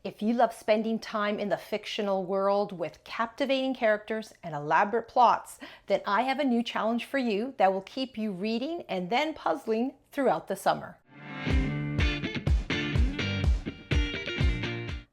If you love spending time in the fictional world with captivating characters and elaborate plots, then I have a new challenge for you that will keep you reading and then puzzling throughout the summer.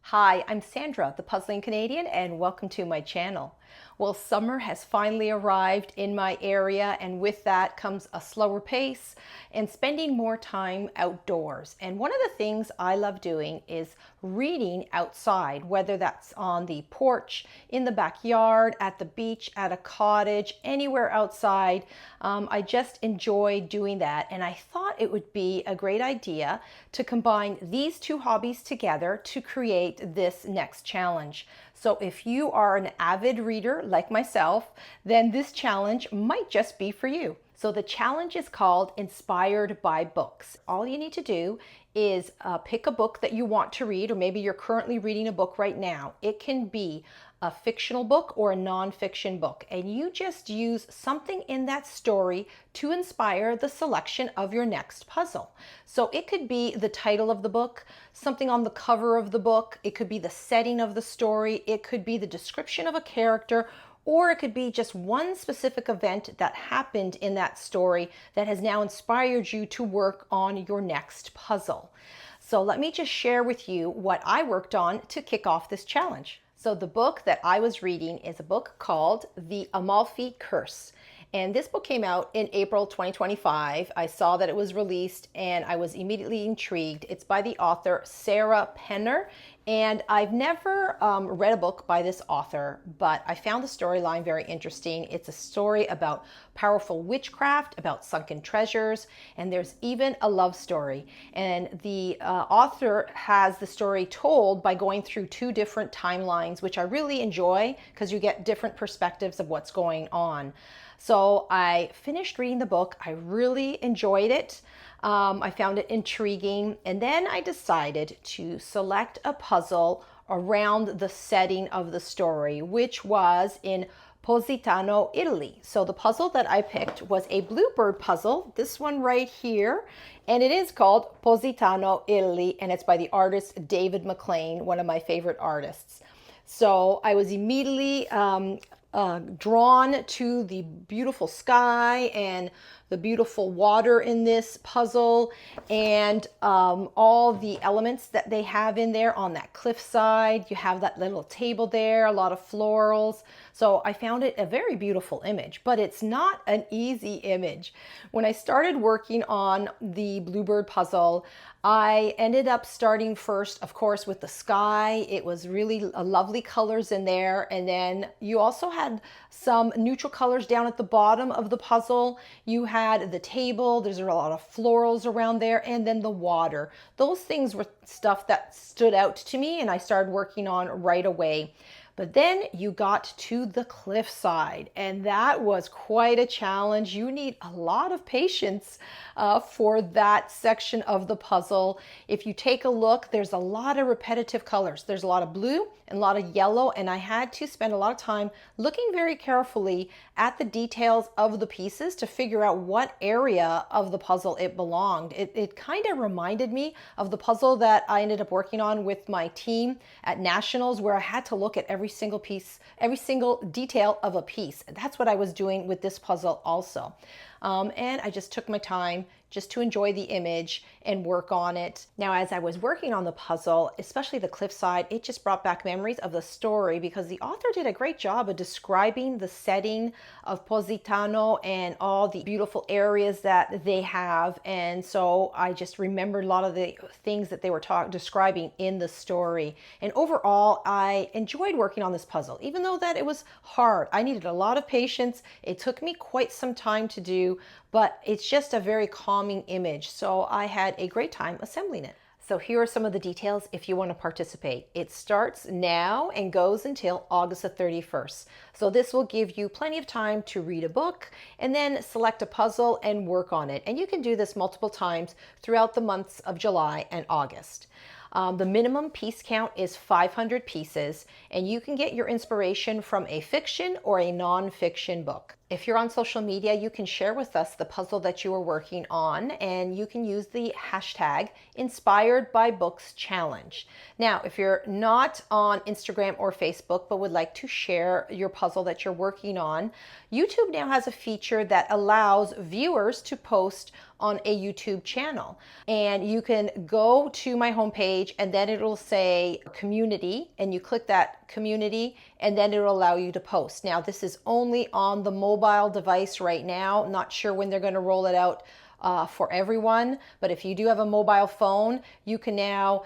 Hi, I'm Sandra, the Puzzling Canadian, and welcome to my channel. Well, summer has finally arrived in my area, and with that comes a slower pace and spending more time outdoors. And one of the things I love doing is reading outside, whether that's on the porch, in the backyard, at the beach, at a cottage, anywhere outside. I just enjoy doing that, and I thought it would be a great idea to combine these two hobbies together to create this next challenge. So if you are an avid reader like myself, then this challenge might just be for you. So the challenge is called Inspired by Books. All you need to do is pick a book that you want to read, or maybe you're currently reading a book right now. It can be a fictional book or a nonfiction book, and you just use something in that story to inspire the selection of your next puzzle. So it could be the title of the book, something on the cover of the book, it could be the setting of the story, it could be the description of a character, or it could be just one specific event that happened in that story that has now inspired you to work on your next puzzle. So let me just share with you what I worked on to kick off this challenge. So the book that I was reading is a book called The Amalfi Curse. And this book came out in April 2025. I saw that it was released and I was immediately intrigued. It's by the author Sarah Penner. And I've never read a book by this author, but I found the storyline very interesting. It's a story about powerful witchcraft, about sunken treasures, and there's even a love story. And the author has the story told by going through two different timelines, which I really enjoy because you get different perspectives of what's going on. So I finished reading the book. I really enjoyed it. I found it intriguing, and then I decided to select a puzzle around the setting of the story, which was in Positano, Italy. So the puzzle that I picked was a bluebird puzzle, this one right here, and it is called Positano, Italy, and it's by the artist David McLean, one of my favorite artists. So I was immediately drawn to the beautiful sky and the beautiful water in this puzzle, and all the elements that they have in there on that cliffside. You have that little table there, a lot of florals. So I found it a very beautiful image, but it's not an easy image. When I started working on the bluebird puzzle, I ended up starting first, of course, with the sky. It was really lovely colors in there. And then you also had some neutral colors down at the bottom of the puzzle. You had the table, there's a lot of florals around there, and then the water. Those things were stuff that stood out to me and I started working on right away. But then you got to the cliffside, and that was quite a challenge. You need a lot of patience for that section of the puzzle. If you take a look, there's a lot of repetitive colors. There's a lot of blue and a lot of yellow, and I had to spend a lot of time looking very carefully at the details of the pieces to figure out what area of the puzzle it belonged. It kind of reminded me of the puzzle that I ended up working on with my team at Nationals, where I had to look at every single piece, every single detail of a piece. That's what I was doing with this puzzle also. And I just took my time just to enjoy the image and work on it. Now, as I was working on the puzzle, especially the cliffside, it just brought back memories of the story because the author did a great job of describing the setting of Positano and all the beautiful areas that they have. And so I just remembered a lot of the things that they were describing in the story. And overall, I enjoyed working on this puzzle, even though that it was hard. I needed a lot of patience. It took me quite some time to do, but it's just a very calming image. So I had a great time assembling it. So here are some of the details if you want to participate. It starts now and goes until August the 31st. So this will give you plenty of time to read a book and then select a puzzle and work on it. And you can do this multiple times throughout the months of July and August. The minimum piece count is 500 pieces, and you can get your inspiration from a fiction or a non-fiction book. If you're on social media, you can share with us the puzzle that you are working on, and you can use the hashtag Inspired by Books Challenge. Now, if you're not on Instagram or Facebook but would like to share your puzzle that you're working on, YouTube now has a feature that allows viewers to post on a YouTube channel. And you can go to my homepage and then it'll say community, and you click that community and then it'll allow you to post. Now, this is only on the mobile device right now. Not sure when they're going to roll it out for everyone, but if you do have a mobile phone, you can now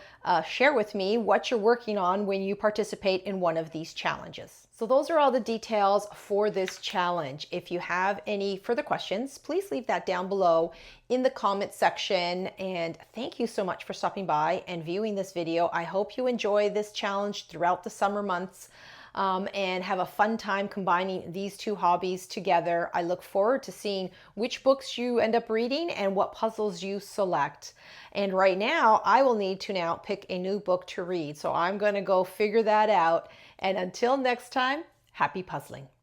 share with me what you're working on when you participate in one of these challenges. So those are all the details for this challenge. If you have any further questions, please leave that down below in the comment section. And thank you so much for stopping by and viewing this video. I hope you enjoy this challenge throughout the summer months. And have a fun time combining these two hobbies together. I look forward to seeing which books you end up reading and what puzzles you select. And right now, I will need to now pick a new book to read. So I'm going to go figure that out. And until next time, happy puzzling.